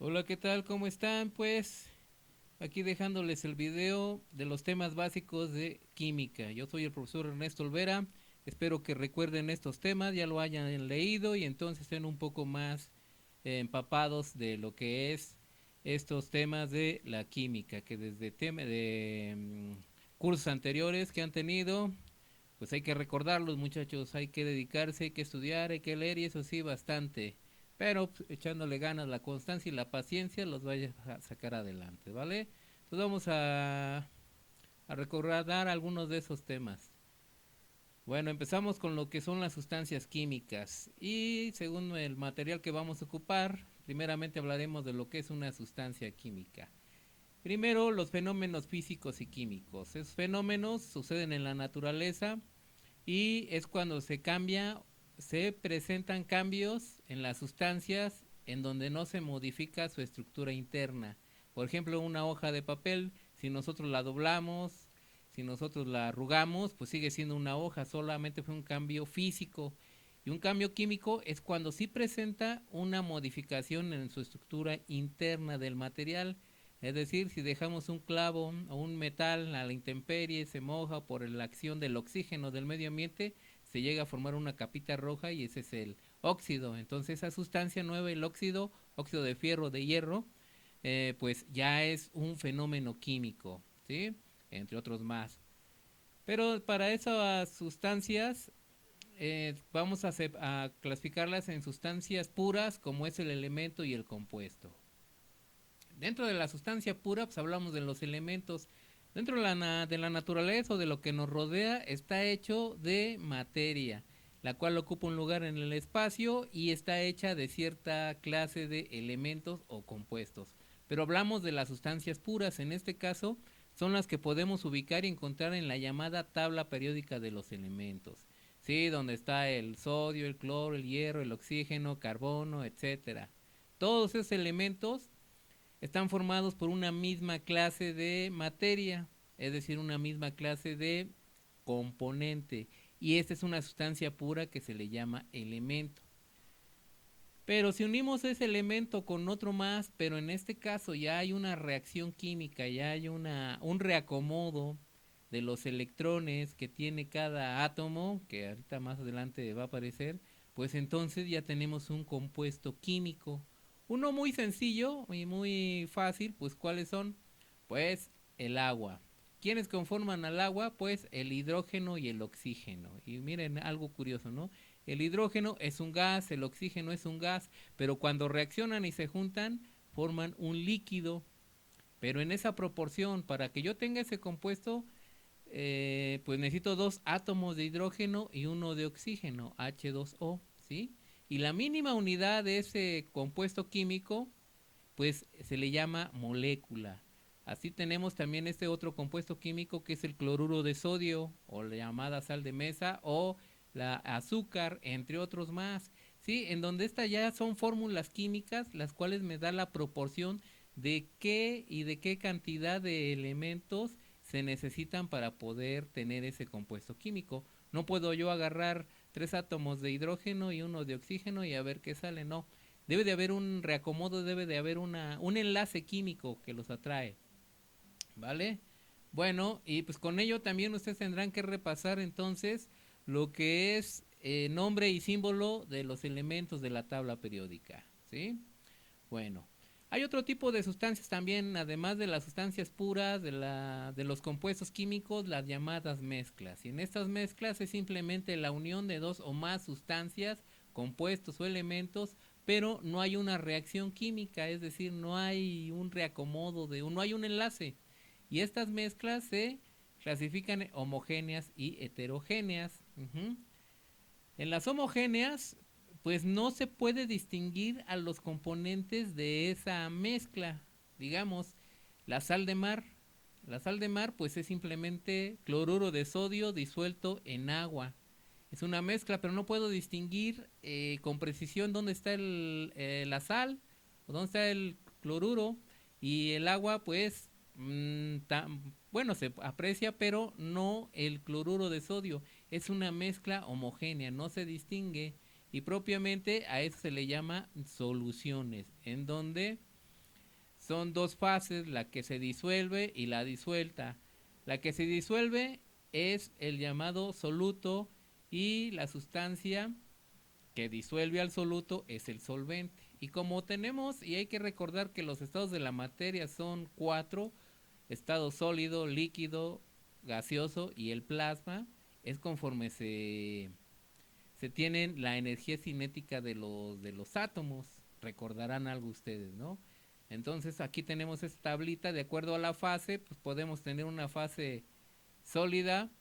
Hola, ¿qué tal? ¿Cómo están? Pues aquí dejándoles el video de los temas básicos de química. Yo soy el profesor Ernesto Olvera. Espero que recuerden estos temas, ya lo hayan leído y entonces estén un poco más empapados de lo que es estos temas de la química, que desde cursos anteriores que han tenido, pues hay que recordarlos, muchachos, hay que dedicarse, hay que estudiar, hay que leer y eso sí bastante, pero pues, echándole ganas, la constancia y la paciencia los vaya a sacar adelante, ¿vale? Entonces vamos a recordar algunos de esos temas. Bueno, empezamos con lo que son las sustancias químicas y según el material que vamos a ocupar, primeramente hablaremos de lo que es una sustancia química. Primero, los fenómenos físicos y químicos. Esos fenómenos suceden en la naturaleza y es cuando se presentan cambios en las sustancias en donde no se modifica su estructura interna. Por ejemplo, una hoja de papel, si nosotros la doblamos, si nosotros la arrugamos, pues sigue siendo una hoja, solamente fue un cambio físico. Y un cambio químico es cuando sí presenta una modificación en su estructura interna del material. Es decir, si dejamos un clavo o un metal a la intemperie, se moja por la acción del oxígeno del medio ambiente, se llega a formar una capita roja y ese es el óxido. Entonces esa sustancia nueva, el óxido, óxido de fierro, de hierro, pues ya es un fenómeno químico, ¿sí? Entre otros más. Pero para esas sustancias vamos a clasificarlas en sustancias puras como es el elemento y el compuesto. Dentro de la sustancia pura, pues hablamos de los elementos. Dentro de la naturaleza o de lo que nos rodea está hecho de materia, la cual ocupa un lugar en el espacio y está hecha de cierta clase de elementos o compuestos. Pero hablamos de las sustancias puras, en este caso son las que podemos ubicar y encontrar en la llamada tabla periódica de los elementos. Sí, donde está el sodio, el cloro, el hierro, el oxígeno, carbono, etcétera. Todos esos elementos están formados por una misma clase de materia, es decir, una misma clase de componente. Y esta es una sustancia pura que se le llama elemento. Pero si unimos ese elemento con otro más, pero en este caso ya hay una reacción química, ya hay un reacomodo de los electrones que tiene cada átomo, que ahorita más adelante va a aparecer, pues entonces ya tenemos un compuesto químico. Uno muy sencillo y muy fácil, pues ¿cuáles son? Pues el agua. ¿Quiénes conforman al agua? Pues el hidrógeno y el oxígeno. Y miren algo curioso, ¿no? El hidrógeno es un gas, el oxígeno es un gas, pero cuando reaccionan y se juntan, forman un líquido. Pero en esa proporción, para que yo tenga ese compuesto, pues necesito dos átomos de hidrógeno y uno de oxígeno, H2O, ¿sí? Y la mínima unidad de ese compuesto químico, pues se le llama molécula. Así tenemos también este otro compuesto químico que es el cloruro de sodio o la llamada sal de mesa o la azúcar, entre otros más. Sí, en donde estas ya son fórmulas químicas las cuales me da la proporción de qué y de qué cantidad de elementos se necesitan para poder tener ese compuesto químico. No puedo yo agarrar tres átomos de hidrógeno y uno de oxígeno y a ver qué sale, no. Debe de haber un reacomodo, debe de haber un enlace químico que los atrae, ¿vale? Bueno, y pues con ello también ustedes tendrán que repasar entonces lo que es nombre y símbolo de los elementos de la tabla periódica, ¿sí? Bueno, hay otro tipo de sustancias también, además de las sustancias puras, de los compuestos químicos, las llamadas mezclas. Y en estas mezclas es simplemente la unión de dos o más sustancias, compuestos o elementos, pero no hay una reacción química, es decir, no hay un reacomodo, no hay un enlace. Y estas mezclas se clasifican en homogéneas y heterogéneas. En las homogéneas, pues no se puede distinguir a los componentes de esa mezcla. Digamos, la sal de mar. La sal de mar, pues es simplemente cloruro de sodio disuelto en agua. Es una mezcla, pero no puedo distinguir con precisión dónde está la sal o dónde está el cloruro. Y el agua, pues, bueno, se aprecia, pero no el cloruro de sodio. Es una mezcla homogénea, no se distingue. Y propiamente a eso se le llama soluciones, en donde son dos fases, la que se disuelve y la disuelta. La que se disuelve es el llamado soluto y la sustancia que disuelve al soluto es el solvente. Y como tenemos, y hay que recordar que los estados de la materia son cuatro: estado sólido, líquido, gaseoso y el plasma, es conforme se tienen la energía cinética de los átomos. Recordarán algo ustedes, ¿no? Entonces aquí tenemos esta tablita, de acuerdo a la fase, pues podemos tener una fase sólida,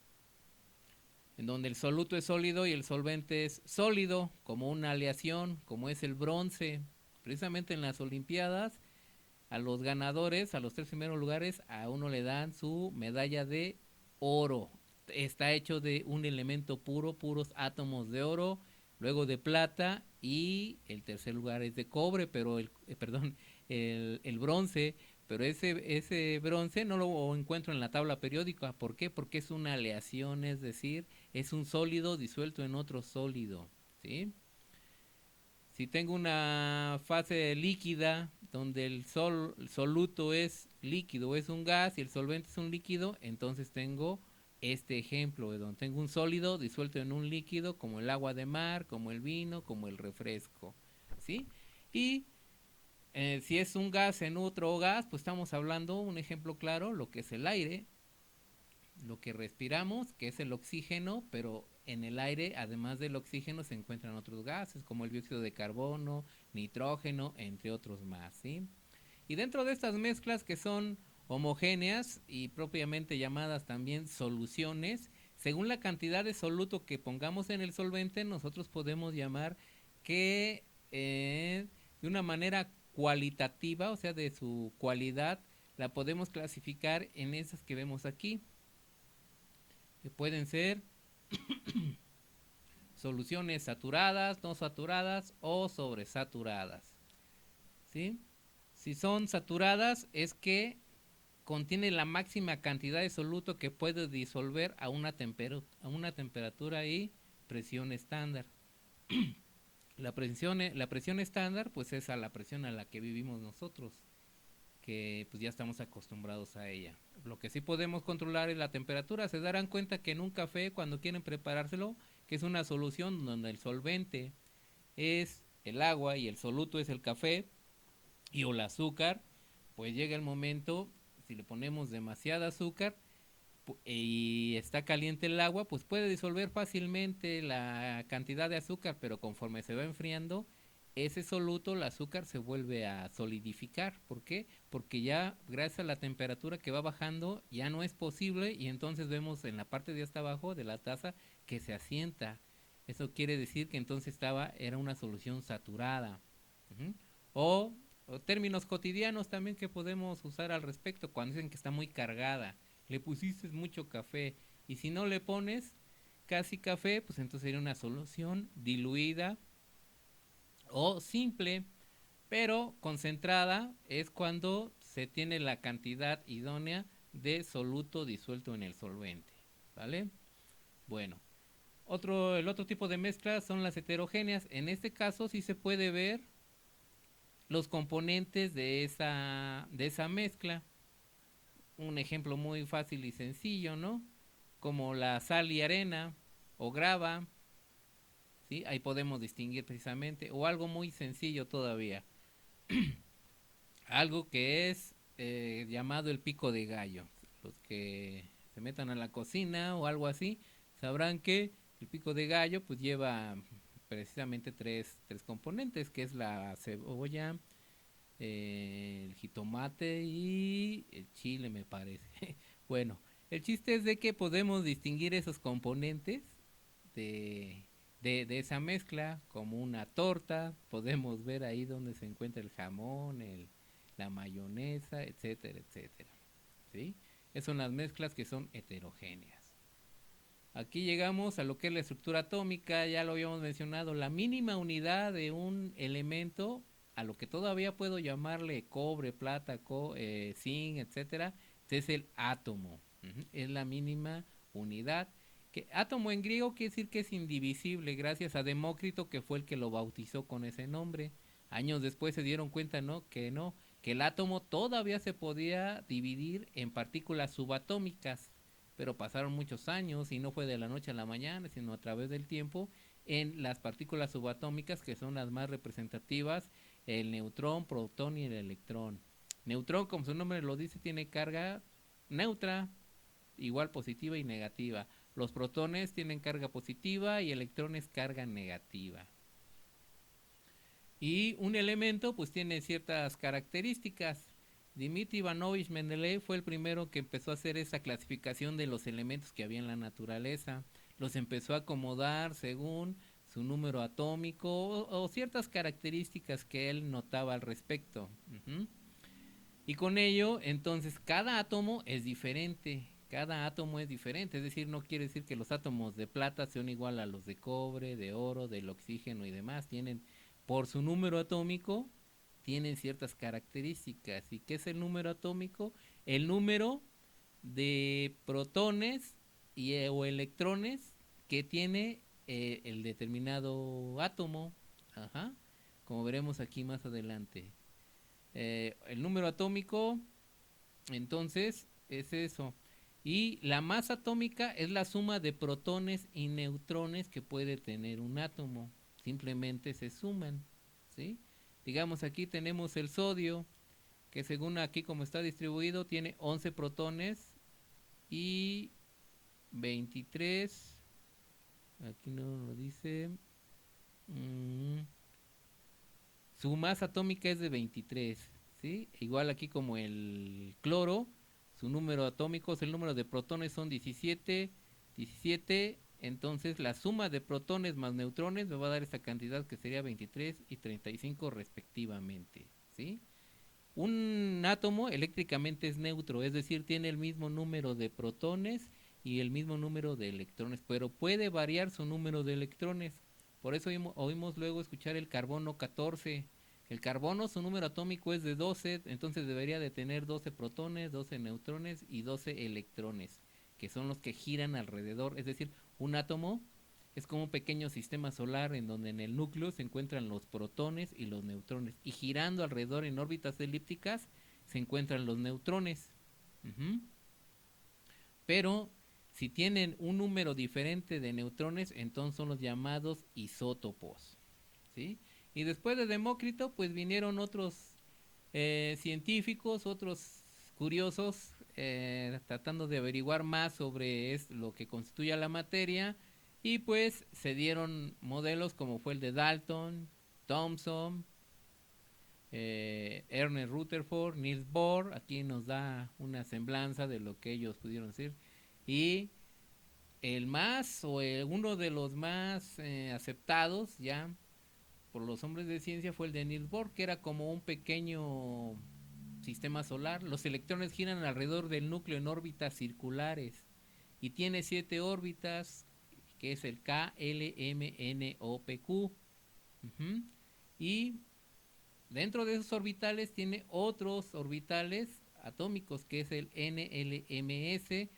en donde el soluto es sólido y el solvente es sólido, como una aleación, como es el bronce. Precisamente en las Olimpiadas, a los ganadores, a los tres primeros lugares, a uno le dan su medalla de oro. Está hecho de un elemento puro, puros átomos de oro, luego de plata, y el tercer lugar es de cobre, pero perdón, el bronce, pero ese bronce no lo encuentro en la tabla periódica. ¿Por qué? Porque es una aleación, es decir, es un sólido disuelto en otro sólido, ¿sí? Si tengo una fase líquida donde el soluto es líquido, es un gas, y el solvente es un líquido, entonces tengo este ejemplo de donde tengo un sólido disuelto en un líquido, como el agua de mar, como el vino, como el refresco, ¿sí? Y si es un gas en otro gas, pues estamos hablando, un ejemplo claro, lo que es el aire, lo que respiramos, que es el oxígeno, pero en el aire, además del oxígeno, se encuentran otros gases como el dióxido de carbono, nitrógeno, entre otros más, ¿sí? Y dentro de estas mezclas que son homogéneas y propiamente llamadas también soluciones, según la cantidad de soluto que pongamos en el solvente, nosotros podemos llamar que de una manera cualitativa, o sea, de su cualidad, la podemos clasificar en esas que vemos aquí, que pueden ser soluciones saturadas, no saturadas o sobresaturadas, ¿sí? Si son saturadas es que contiene la máxima cantidad de soluto que puede disolver a una temperatura y presión estándar. La presión estándar pues es a la presión a la que vivimos nosotros, que pues ya estamos acostumbrados a ella. Lo que sí podemos controlar es la temperatura. Se darán cuenta que en un café, cuando quieren preparárselo, que es una solución donde el solvente es el agua y el soluto es el café y o el azúcar, pues llega el momento, si le ponemos demasiada azúcar y está caliente el agua, pues puede disolver fácilmente la cantidad de azúcar, pero conforme se va enfriando, ese soluto, el azúcar, se vuelve a solidificar. ¿Por qué? Porque ya gracias a la temperatura que va bajando ya no es posible, y entonces vemos en la parte de hasta abajo de la taza que se asienta. Eso quiere decir que entonces era una solución saturada. Uh-huh. O términos cotidianos también que podemos usar al respecto, cuando dicen que está muy cargada, le pusiste mucho café, y si no le pones casi café, pues entonces sería una solución diluida o simple, pero concentrada es cuando se tiene la cantidad idónea de soluto disuelto en el solvente, ¿vale? Bueno, el otro tipo de mezclas son las heterogéneas. En este caso sí se puede ver los componentes de esa mezcla. Un ejemplo muy fácil y sencillo, ¿no? Como la sal y arena o grava, ¿sí? Ahí podemos distinguir precisamente. O algo muy sencillo todavía, algo que es llamado el pico de gallo. Los que se metan a la cocina o algo así sabrán que el pico de gallo pues lleva precisamente tres componentes, que es la cebolla, el jitomate y el chile, me parece. Bueno, el chiste es de que podemos distinguir esos componentes de, de esa mezcla, como una torta. Podemos ver ahí donde se encuentra el jamón, la mayonesa, etcétera, etcétera, ¿sí? Esas son las mezclas que son heterogéneas. Aquí llegamos a lo que es la estructura atómica. Ya lo habíamos mencionado, la mínima unidad de un elemento, a lo que todavía puedo llamarle cobre, plata, zinc, etcétera, es el átomo. Es la mínima unidad. Que átomo en griego quiere decir que es indivisible, gracias a Demócrito, que fue el que lo bautizó con ese nombre. Años después se dieron cuenta, ¿no? Que que el átomo todavía se podía dividir en partículas subatómicas, pero pasaron muchos años y no fue de la noche a la mañana, sino a través del tiempo, en las partículas subatómicas, que son las más representativas, el neutrón, protón y el electrón. Neutrón, como su nombre lo dice, tiene carga neutra, igual positiva y negativa. Los protones tienen carga positiva y electrones carga negativa. Y un elemento pues tiene ciertas características. Dmitri Ivanovich Mendeleev fue el primero que empezó a hacer esa clasificación de los elementos que había en la naturaleza. Los empezó a acomodar según su número atómico o ciertas características que él notaba al respecto. Y con ello, entonces, cada átomo es diferente. Cada átomo es diferente, es decir, no quiere decir que los átomos de plata sean igual a los de cobre, de oro, del oxígeno y demás. Tienen, por su número atómico, tienen ciertas características. ¿Y qué es el número atómico? El número de protones o electrones que tiene el determinado átomo. Ajá. Como veremos aquí más adelante. El número atómico, entonces, es eso. Y la masa atómica es la suma de protones y neutrones que puede tener un átomo. Simplemente se suman, ¿sí? Digamos, aquí tenemos el sodio, que según aquí como está distribuido, tiene 11 protones y 23. Aquí no lo dice. Su masa atómica es de 23, ¿sí? Igual aquí como el cloro, su número atómico, el número de protones son 17, 17, entonces la suma de protones más neutrones me va a dar esta cantidad que sería 23 y 35 respectivamente, ¿sí? Un átomo eléctricamente es neutro, es decir, tiene el mismo número de protones y el mismo número de electrones, pero puede variar su número de electrones. Por eso oímos luego escuchar el carbono 14. El carbono, su número atómico es de 12, entonces debería de tener 12 protones, 12 neutrones y 12 electrones, que son los que giran alrededor. Es decir, un átomo es como un pequeño sistema solar en donde en el núcleo se encuentran los protones y los neutrones. Y girando alrededor en órbitas elípticas se encuentran los neutrones. Pero si tienen un número diferente de neutrones, entonces son los llamados isótopos, ¿sí? Y después de Demócrito, pues vinieron otros científicos, otros curiosos, tratando de averiguar más sobre lo que constituye la materia, y pues se dieron modelos como fue el de Dalton, Thomson, Ernest Rutherford, Niels Bohr. Aquí nos da una semblanza de lo que ellos pudieron decir. Y el más, uno de los más aceptados ya por los hombres de ciencia fue el de Niels Bohr, que era como un pequeño sistema solar. Los electrones giran alrededor del núcleo en órbitas circulares y tiene 7 órbitas, que es el K, L, M, N, O, P, Q. Y dentro de esos orbitales tiene otros orbitales atómicos, que es el NLMS,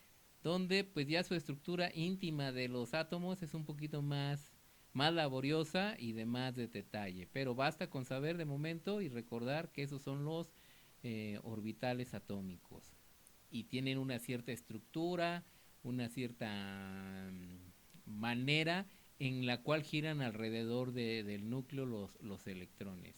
donde pues ya su estructura íntima de los átomos es un poquito más laboriosa y de más de detalle. Pero basta con saber de momento y recordar que esos son los orbitales atómicos. Y tienen una cierta estructura, una cierta manera en la cual giran alrededor del núcleo los electrones.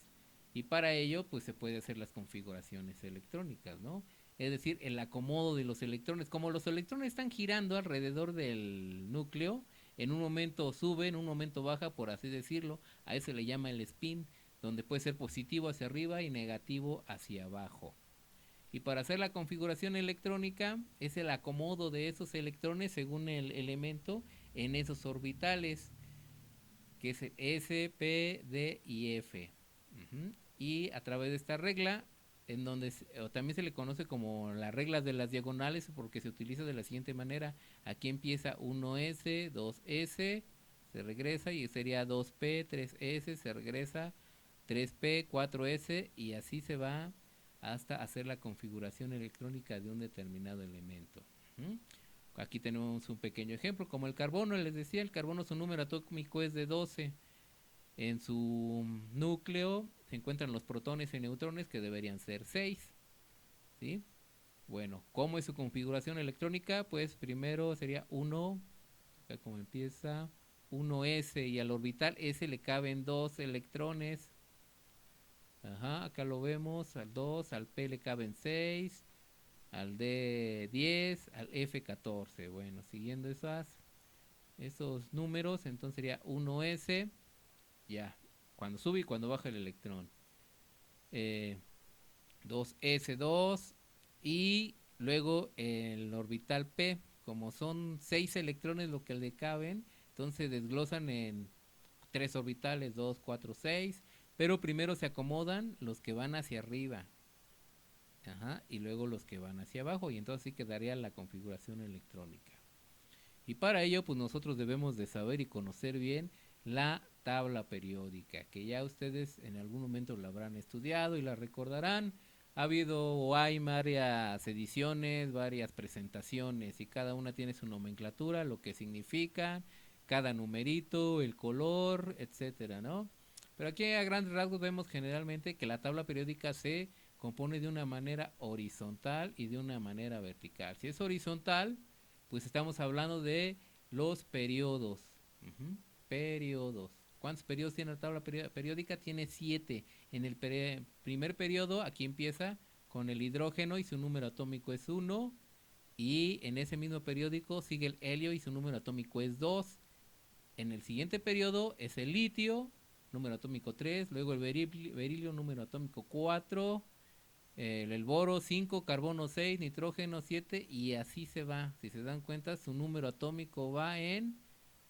Y para ello, pues se puede hacer las configuraciones electrónicas, ¿no? Es decir, el acomodo de los electrones. Como los electrones están girando alrededor del núcleo, en un momento sube, en un momento baja, por así decirlo, a eso se le llama el spin, donde puede ser positivo hacia arriba y negativo hacia abajo. Y para hacer la configuración electrónica es el acomodo de esos electrones según el elemento en esos orbitales, que es el S, P, D y F. Y a través de esta regla, en donde también se le conoce como las reglas de las diagonales, porque se utiliza de la siguiente manera. Aquí empieza 1S, 2S, se regresa y sería 2P, 3S, se regresa 3P, 4S y así se va hasta hacer la configuración electrónica de un determinado elemento. Aquí tenemos un pequeño ejemplo, como el carbono. Les decía, el carbono, su número atómico es de 12. En su núcleo se encuentran los protones y neutrones, que deberían ser 6, ¿sí? Bueno, ¿cómo es su configuración electrónica? Pues primero sería 1, acá como empieza, 1s, y al orbital S le caben 2 electrones. Ajá, acá lo vemos, al 2, al P le caben 6, al D 10, al F 14. Bueno, siguiendo esos números, entonces sería 1s, ya, cuando sube y cuando baja el electrón. 2s2, y luego el orbital P, como son 6 electrones lo que le caben, entonces desglosan en 3 orbitales, 2, 4, 6, pero primero se acomodan los que van hacia arriba. Ajá, y luego los que van hacia abajo, y entonces sí quedaría la configuración electrónica. Y para ello, pues nosotros debemos de saber y conocer bien la tabla periódica, que ya ustedes en algún momento la habrán estudiado y la recordarán. Ha habido o hay varias ediciones, varias presentaciones, y cada una tiene su nomenclatura, lo que significa, cada numerito, el color, etcétera, ¿no? Pero aquí a grandes rasgos vemos generalmente que la tabla periódica se compone de una manera horizontal y de una manera vertical. Si es horizontal, pues estamos hablando de los periodos. Periodos. ¿Cuántos periodos tiene la tabla periódica? Tiene 7. En el primer periodo, aquí empieza con el hidrógeno y su número atómico es 1. Y en ese mismo periódico sigue el helio y su número atómico es 2. En el siguiente periodo es el litio, número atómico 3. Luego el berilio, número atómico 4. El boro 5, carbono 6, nitrógeno 7, y así se va. Si se dan cuenta, su número atómico va en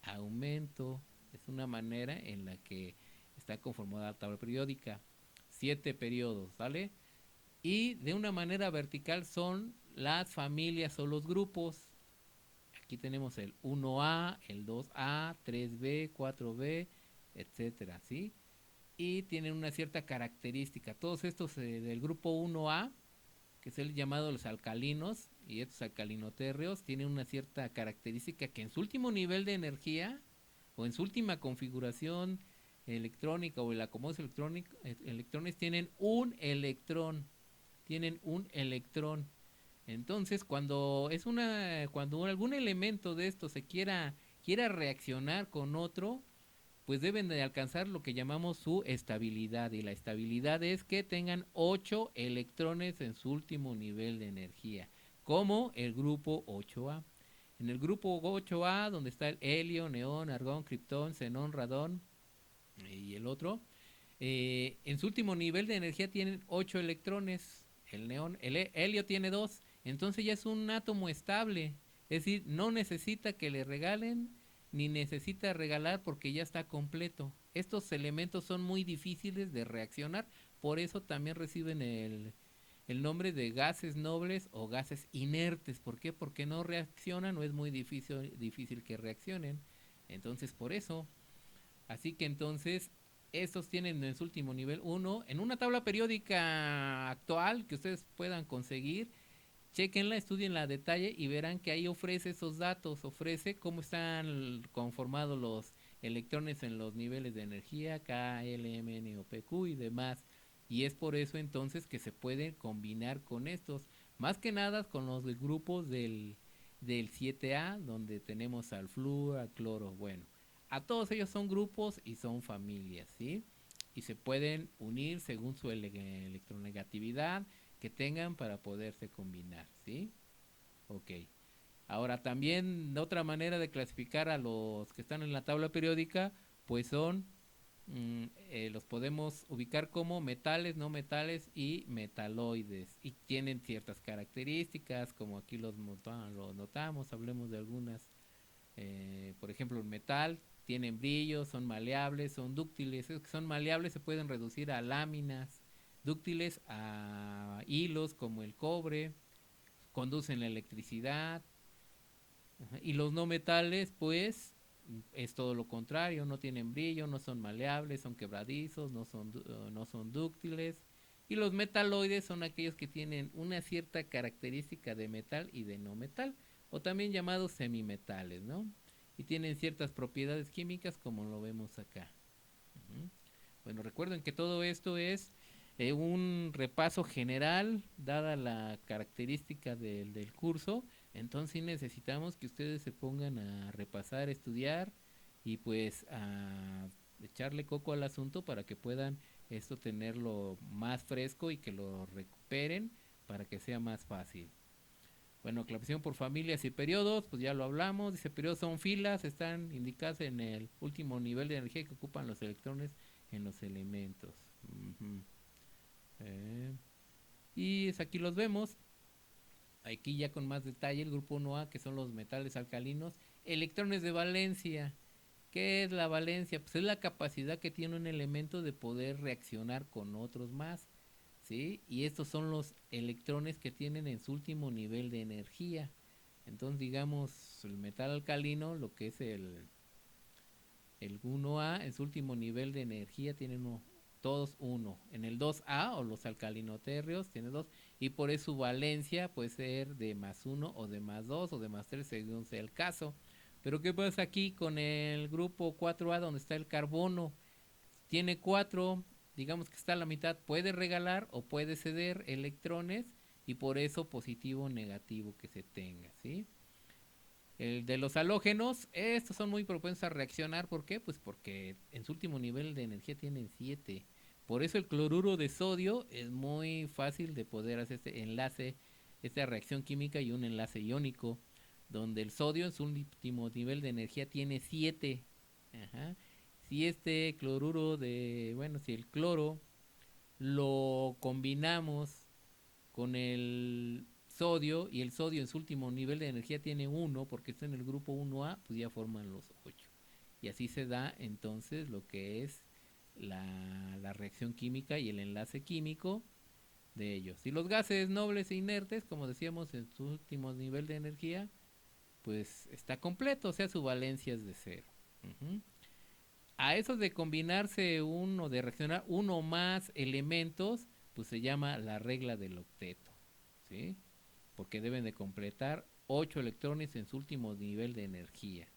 aumento. Es una manera en la que está conformada la tabla periódica. 7 periodos, ¿vale? Y de una manera vertical son las familias o los grupos. Aquí tenemos el 1A, el 2A, 3B, 4B, etcétera, ¿sí? Y tienen una cierta característica. Todos estos del grupo 1A, que es el llamado los alcalinos, y estos alcalinotérreos, tienen una cierta característica que en su último nivel de energía, o en su última configuración electrónica, o el acomodo electrones, tienen un electrón. Tienen un electrón. Entonces, cuando algún elemento de esto quiera reaccionar con otro, pues deben de alcanzar lo que llamamos su estabilidad, y la estabilidad es que tengan 8 electrones en su último nivel de energía, como el grupo 8A. En el grupo 8A, donde está el helio, neón, argón, criptón, xenón, radón y el otro, en su último nivel de energía tienen 8 electrones. El helio tiene 2, entonces ya es un átomo estable, es decir, no necesita que le regalen ni necesita regalar porque ya está completo. Estos elementos son muy difíciles de reaccionar, por eso también reciben el nombre de gases nobles o gases inertes. ¿Por qué? Porque no reaccionan, o es muy difícil que reaccionen. Entonces, por eso. Así que entonces, estos tienen en su último nivel 1. En una tabla periódica actual que ustedes puedan conseguir, chequenla, estudienla a detalle y verán que ahí ofrece esos datos, ofrece cómo están conformados los electrones en los niveles de energía, K, L, M, N o P, Q y demás. Y es por eso entonces que se pueden combinar con estos, más que nada con los grupos del 7A, donde tenemos al flúor, al cloro. Bueno, a todos ellos son grupos y son familias, ¿sí? Y se pueden unir según su electronegatividad que tengan para poderse combinar, ¿sí? Ok. Ahora también otra manera de clasificar a los que están en la tabla periódica, pues son, los podemos ubicar como metales, no metales y metaloides. Y tienen ciertas características, como aquí los notamos, hablemos de algunas. Por ejemplo, el metal tienen brillo, son maleables, son dúctiles. Esos que son maleables se pueden reducir a láminas, dúctiles a hilos como el cobre, conducen la electricidad. Y los no metales, pues, es todo lo contrario, no tienen brillo, no son maleables, son quebradizos, no son dúctiles. Y los metaloides son aquellos que tienen una cierta característica de metal y de no metal, o también llamados semimetales, ¿no? Y tienen ciertas propiedades químicas como lo vemos acá. Bueno, recuerden que todo esto es un repaso general, dada la característica del curso. Entonces sí necesitamos que ustedes se pongan a repasar, estudiar y pues a echarle coco al asunto para que puedan esto tenerlo más fresco y que lo recuperen para que sea más fácil. Bueno, clasificación por familias y periodos, pues ya lo hablamos. Dice, periodos son filas, están indicadas en el último nivel de energía que ocupan los electrones en los elementos. Ujú. Eh, y es aquí los vemos. Aquí ya con más detalle el grupo 1A, que son los metales alcalinos. Electrones de valencia. ¿Qué es la valencia? Pues es la capacidad que tiene un elemento de poder reaccionar con otros más. ¿Sí? Y estos son los electrones que tienen en su último nivel de energía. Entonces, digamos, el metal alcalino, lo que es el 1A, en su último nivel de energía tiene todos 1. En el 2A, o los alcalinotérreos, tiene 2. Y por eso su valencia puede ser de más 1 o de más 2 o de más 3, según sea el caso. Pero ¿qué pasa aquí con el grupo 4A, donde está el carbono? Tiene 4, digamos que está a la mitad, puede regalar o puede ceder electrones y por eso positivo o negativo que se tenga, ¿sí? El de los halógenos, estos son muy propensos a reaccionar. ¿Por qué? Pues porque en su último nivel de energía tienen 7. Por eso el cloruro de sodio es muy fácil de poder hacer este enlace, esta reacción química y un enlace iónico, donde el sodio en su último nivel de energía tiene 7. Ajá. Si este cloruro de, bueno, si el cloro lo combinamos con el sodio, y el sodio en su último nivel de energía tiene 1 porque está en el grupo 1A, pues ya forman los 8. Y así se da entonces lo que es la reacción química y el enlace químico de ellos. Y los gases nobles e inertes, como decíamos, en su último nivel de energía, pues está completo, o sea, su valencia es de 0. Uh-huh. A eso de combinarse uno, de reaccionar uno o más elementos, pues se llama la regla del octeto, ¿sí? Porque deben de completar 8 electrones en su último nivel de energía.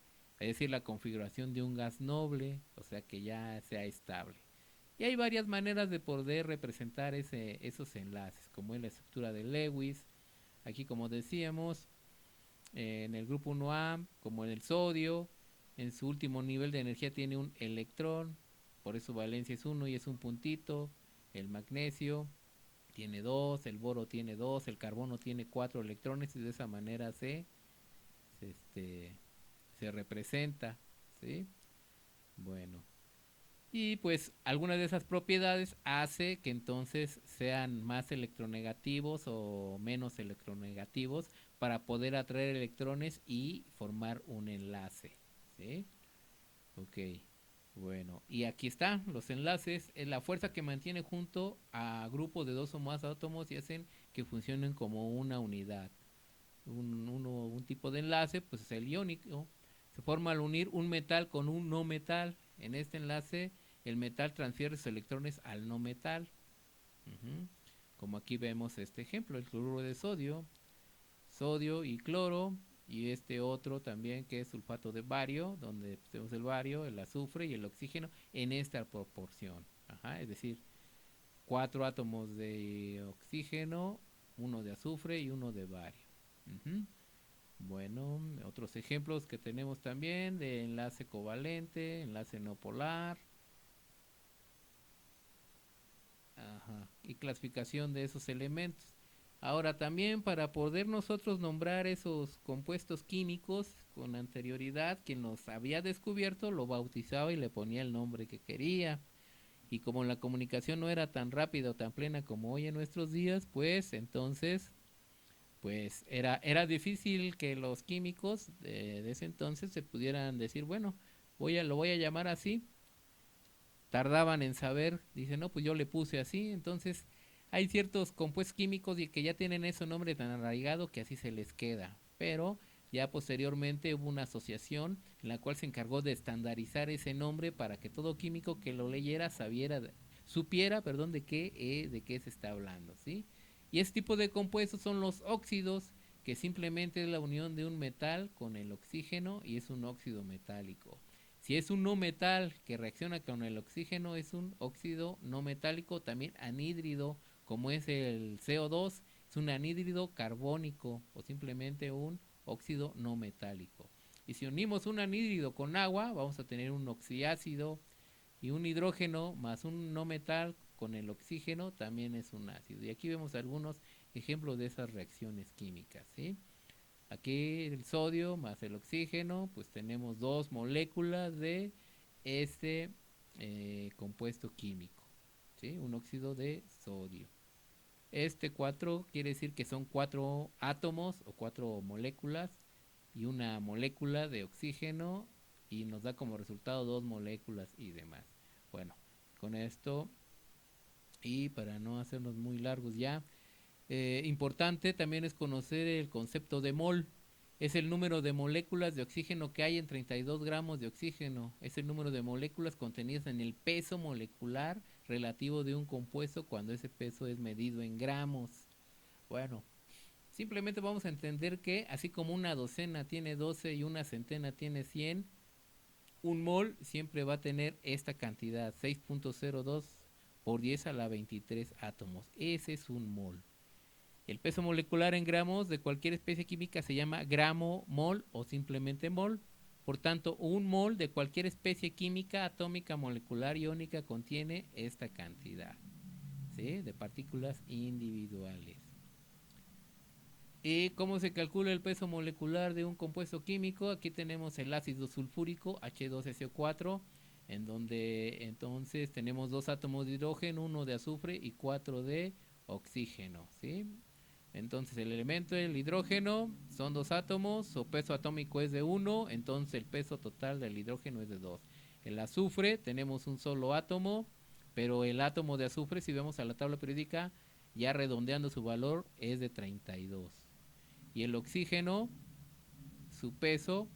Es decir, la configuración de un gas noble, o sea que ya sea estable. Y hay varias maneras de poder representar esos enlaces, como es la estructura de Lewis. Aquí, como decíamos, en el grupo 1A, como en el sodio, en su último nivel de energía tiene un electrón, por eso valencia es 1 y es un puntito. El magnesio tiene 2, el boro tiene 2, el carbono tiene 4 electrones y de esa manera este, se representa, ¿sí? Bueno, y pues algunas de esas propiedades hace que entonces sean más electronegativos o menos electronegativos para poder atraer electrones y formar un enlace, ¿sí? Ok, bueno, y aquí están los enlaces, es la fuerza que mantiene junto a grupos de dos o más átomos y hacen que funcionen como una unidad. Un tipo de enlace, pues es el iónico. Se forma al unir un metal con un no metal. En este enlace, el metal transfiere sus electrones al no metal. Ujú. Como aquí vemos este ejemplo, el cloruro de sodio, sodio y cloro, y este otro también que es sulfato de bario, donde tenemos el bario, el azufre y el oxígeno en esta proporción. Ajá, es decir, 4 átomos de oxígeno, uno de azufre y uno de bario. Ujú. Bueno, otros ejemplos que tenemos también de enlace covalente, enlace no polar, ajá, y clasificación de esos elementos. Ahora también para poder nosotros nombrar esos compuestos químicos con anterioridad, quien los había descubierto lo bautizaba y le ponía el nombre que quería. Y como la comunicación no era tan rápida o tan plena como hoy en nuestros días, pues entonces pues era difícil que los químicos de ese entonces se pudieran decir, bueno, lo voy a llamar así. Tardaban en saber, dice, no, pues yo le puse así. Entonces hay ciertos compuestos químicos y que ya tienen ese nombre tan arraigado que así se les queda. Pero ya posteriormente hubo una asociación en la cual se encargó de estandarizar ese nombre para que todo químico que lo leyera supiera, perdón, de qué se está hablando, ¿sí? Y este tipo de compuestos son los óxidos, que simplemente es la unión de un metal con el oxígeno y es un óxido metálico. Si es un no metal que reacciona con el oxígeno, es un óxido no metálico, también anhídrido, como es el CO2, es un anhídrido carbónico o simplemente un óxido no metálico. Y si unimos un anhídrido con agua, vamos a tener un oxiácido, y un hidrógeno más un no metal con el oxígeno también es un ácido. Y aquí vemos algunos ejemplos de esas reacciones químicas, ¿sí? Aquí el sodio más el oxígeno, pues tenemos dos moléculas de este compuesto químico, ¿sí? Un óxido de sodio. Este 4 quiere decir que son 4 átomos o 4 moléculas y una molécula de oxígeno y nos da como resultado 2 moléculas y demás. Bueno, con esto y para no hacernos muy largos ya, importante también es conocer el concepto de mol. Es el número de moléculas de oxígeno que hay en 32 gramos de oxígeno. Es el número de moléculas contenidas en el peso molecular relativo de un compuesto cuando ese peso es medido en gramos. Bueno, simplemente vamos a entender que así como una docena tiene 12 y una centena tiene 100, un mol siempre va a tener esta cantidad, 6.02 por 10 a la 23 átomos. Ese es un mol. El peso molecular en gramos de cualquier especie química se llama gramo mol o simplemente mol. Por tanto, un mol de cualquier especie química, atómica, molecular, iónica contiene esta cantidad, ¿sí? De partículas individuales. ¿Y cómo se calcula el peso molecular de un compuesto químico? Aquí tenemos el ácido sulfúrico H2SO4, en donde entonces tenemos 2 átomos de hidrógeno, 1 de azufre y 4 de oxígeno, ¿sí? Entonces el elemento del hidrógeno son 2 átomos, su peso atómico es de 1, entonces el peso total del hidrógeno es de 2. El azufre tenemos un solo átomo, pero el átomo de azufre, si vemos a la tabla periódica, ya redondeando su valor, es de 32. Y el oxígeno, su peso,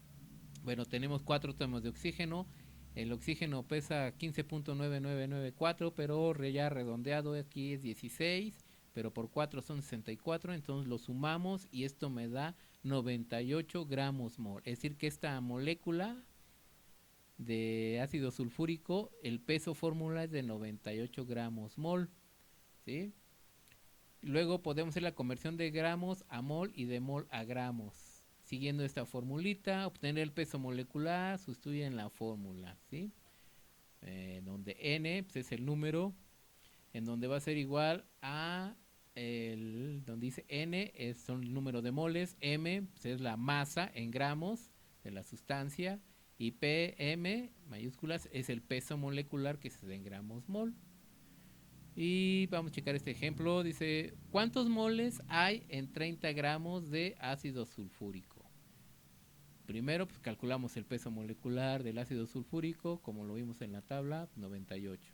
bueno, tenemos 4 átomos de oxígeno, el oxígeno pesa 15.9994, pero ya redondeado aquí es 16, pero por 4 son 64, entonces lo sumamos y esto me da 98 gramos mol. Es decir que esta molécula de ácido sulfúrico, el peso fórmula es de 98 gramos mol, ¿sí? Luego podemos hacer la conversión de gramos a mol y de mol a gramos. Siguiendo esta formulita, obtener el peso molecular, sustituyen la fórmula, ¿sí? Donde n pues, es el número, en donde va a ser igual a donde dice n son el número de moles, m pues, es la masa en gramos de la sustancia y pm mayúsculas es el peso molecular que se da en gramos mol. Y vamos a checar este ejemplo. Dice, ¿cuántos moles hay en 30 gramos de ácido sulfúrico? Primero, pues calculamos el peso molecular del ácido sulfúrico, como lo vimos en la tabla, 98.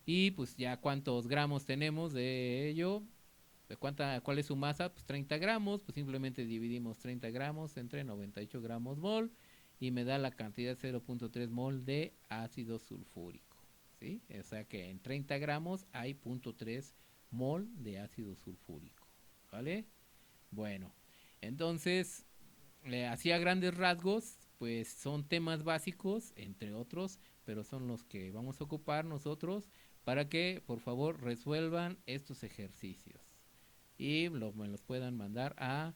Y pues ya cuántos gramos tenemos de ello. ¿Cuál es su masa? Pues 30 gramos, pues simplemente dividimos 30 gramos entre 98 gramos mol y me da la cantidad 0.3 mol de ácido sulfúrico. ¿Sí? O sea que en 30 gramos hay 0.3 mol de ácido sulfúrico, ¿vale? Bueno, entonces, así a grandes rasgos, pues son temas básicos, entre otros, pero son los que vamos a ocupar nosotros para que, por favor, resuelvan estos ejercicios y me los puedan mandar a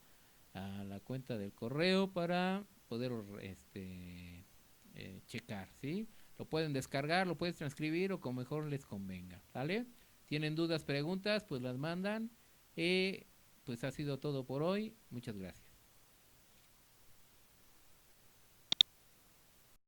la cuenta del correo para poder checar, ¿sí? Lo pueden descargar, lo pueden transcribir o como mejor les convenga, ¿vale? ¿Tienen dudas, preguntas? Pues las mandan. Pues ha sido todo por hoy. Muchas gracias.